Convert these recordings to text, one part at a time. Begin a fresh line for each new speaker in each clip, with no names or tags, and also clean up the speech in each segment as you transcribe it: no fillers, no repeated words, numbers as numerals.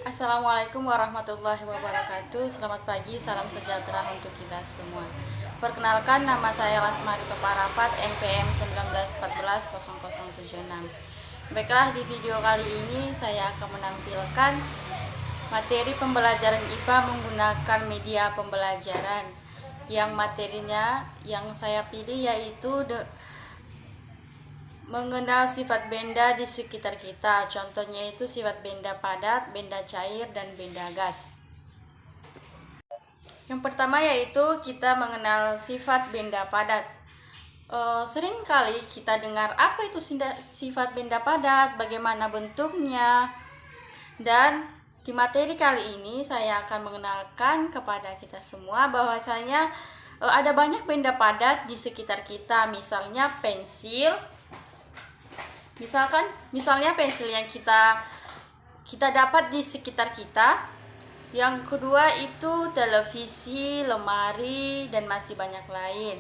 Assalamualaikum warahmatullahi wabarakatuh. Selamat pagi, salam sejahtera untuk kita semua. Perkenalkan, nama saya Lasmari Toparapat, NPM 1914-0076. Baiklah, di video kali ini saya akan menampilkan materi pembelajaran IPA menggunakan media pembelajaran. Yang materinya yang saya pilih yaitu mengenal sifat benda di sekitar kita. Contohnya itu sifat benda padat, benda cair, dan benda gas. Yang pertama yaitu kita mengenal sifat benda padat. Sering kali kita dengar apa itu sifat benda padat, bagaimana bentuknya. Dan di materi kali ini saya akan mengenalkan kepada kita semua bahwasanya ada banyak benda padat di sekitar kita. Misalnya pensil. Misalnya pensil yang kita dapat di sekitar kita. Yang kedua itu televisi, lemari, dan masih banyak lain.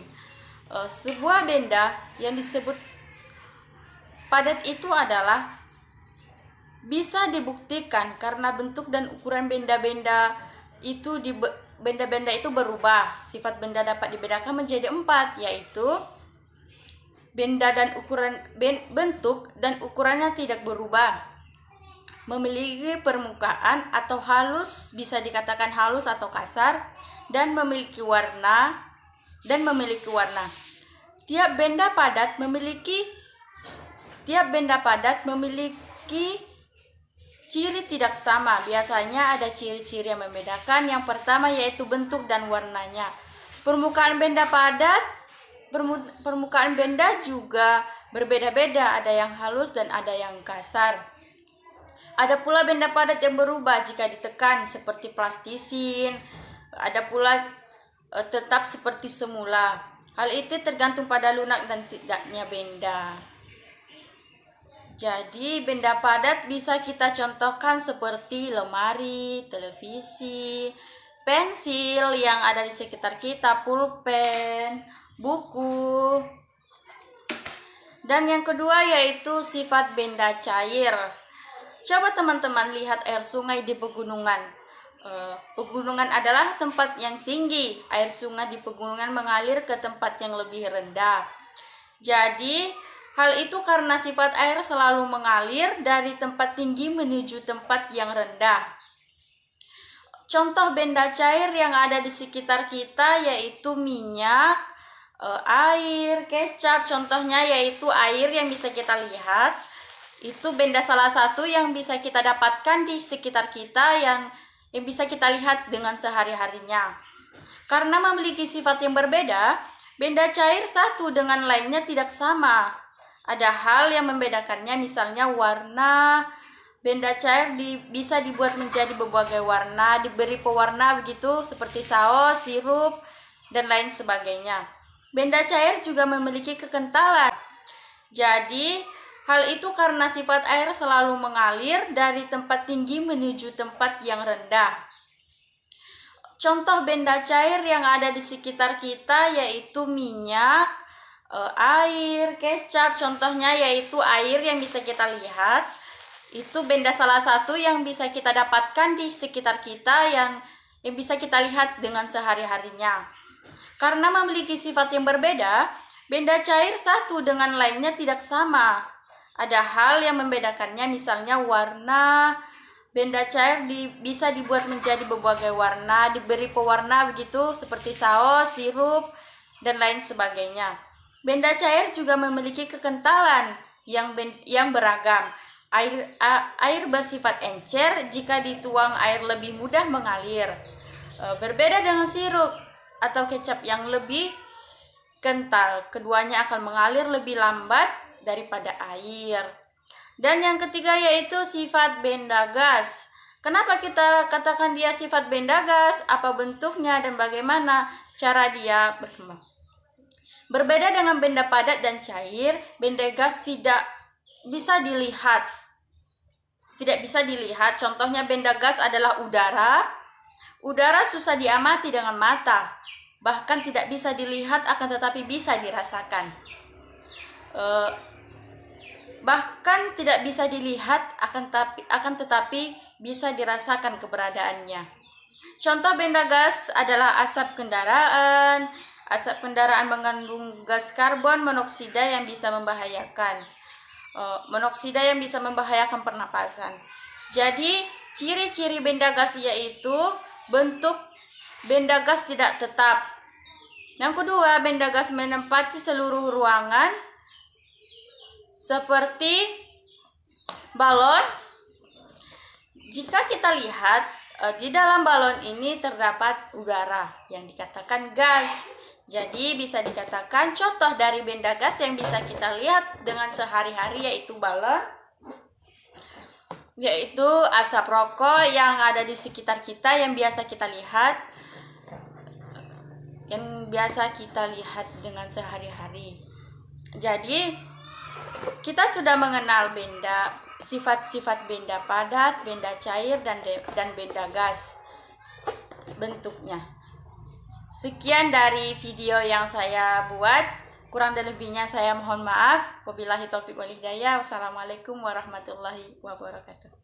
Sebuah benda yang disebut padat itu adalah bisa dibuktikan karena bentuk dan ukuran benda-benda itu benda-benda itu berubah. Sifat benda dapat dibedakan menjadi 4, yaitu benda dan bentuk dan ukurannya tidak berubah, memiliki permukaan atau halus, bisa dikatakan halus atau kasar, dan memiliki warna. Tiap benda padat memiliki ciri tidak sama. Biasanya ada ciri-ciri yang membedakan. Yang pertama yaitu bentuk dan warnanya. Permukaan benda juga berbeda-beda, ada yang halus dan ada yang kasar. Ada pula benda padat yang berubah jika ditekan seperti plastisin, ada pula tetap seperti semula. Hal itu tergantung pada lunak dan tidaknya benda. Jadi benda padat bisa kita contohkan seperti lemari, televisi, pensil yang ada di sekitar kita, pulpen, buku. Dan yang kedua yaitu sifat benda cair. Coba teman-teman lihat air sungai di pegunungan. Pegunungan adalah tempat yang tinggi. Air sungai di pegunungan mengalir ke tempat yang lebih rendah. Jadi hal itu karena sifat air selalu mengalir dari tempat tinggi menuju tempat yang rendah. Contoh benda cair yang ada di sekitar kita yaitu minyak, air, kecap. Contohnya yaitu air yang bisa kita lihat. Itu benda salah satu yang bisa kita dapatkan di sekitar kita yang bisa kita lihat dengan sehari-harinya. Karena memiliki sifat yang berbeda, benda cair satu dengan lainnya tidak sama. Ada hal yang membedakannya, misalnya warna. Benda cair bisa dibuat menjadi berbagai warna, diberi pewarna begitu, seperti saus, sirup, dan lain sebagainya. Benda cair juga memiliki kekentalan. Jadi, hal itu karena sifat air selalu mengalir dari tempat tinggi menuju tempat yang rendah. Contoh benda cair yang ada di sekitar kita yaitu minyak, air, kecap. Contohnya yaitu air yang bisa kita lihat. Itu benda salah satu yang bisa kita dapatkan di sekitar kita yang bisa kita lihat dengan sehari-harinya. Karena memiliki sifat yang berbeda, benda cair satu dengan lainnya tidak sama. Ada hal yang membedakannya, misalnya warna. Benda cair bisa dibuat menjadi berbagai warna, diberi pewarna begitu, seperti saus, sirup, dan lain sebagainya. Benda cair juga memiliki kekentalan yang beragam. Air bersifat encer, jika dituang air lebih mudah mengalir. Berbeda dengan sirup atau kecap yang lebih kental, keduanya akan mengalir lebih lambat daripada air. Dan yang ketiga yaitu sifat benda gas. Kenapa kita katakan dia sifat benda gas? Apa bentuknya dan bagaimana cara dia berkembang? Berbeda dengan benda padat dan cair, benda gas tidak bisa dilihat. Contohnya benda gas adalah udara. Udara susah diamati dengan mata, bahkan tidak bisa dilihat, akan tetapi bisa dirasakan. bahkan tidak bisa dilihat, akan tetapi bisa dirasakan keberadaannya. Contoh benda gas adalah asap kendaraan. Asap kendaraan mengandung gas karbon monoksida yang bisa membahayakan. Monoksida yang bisa membahayakan pernapasan. Jadi, ciri-ciri benda gas yaitu bentuk benda gas tidak tetap. Yang kedua, benda gas menempati seluruh ruangan seperti balon. Jika kita lihat di dalam balon ini terdapat udara yang dikatakan gas. Jadi bisa dikatakan contoh dari benda gas yang bisa kita lihat dengan sehari-hari yaitu balon, yaitu asap rokok yang ada di sekitar kita yang biasa kita lihat dengan sehari-hari. Jadi kita sudah mengenal sifat-sifat benda padat, benda cair, dan benda gas bentuknya. Sekian dari video yang saya buat. Kurang dan lebihnya saya mohon maaf. Wabillahi taufiq wal hidayah. Wassalamualaikum warahmatullahi wabarakatuh.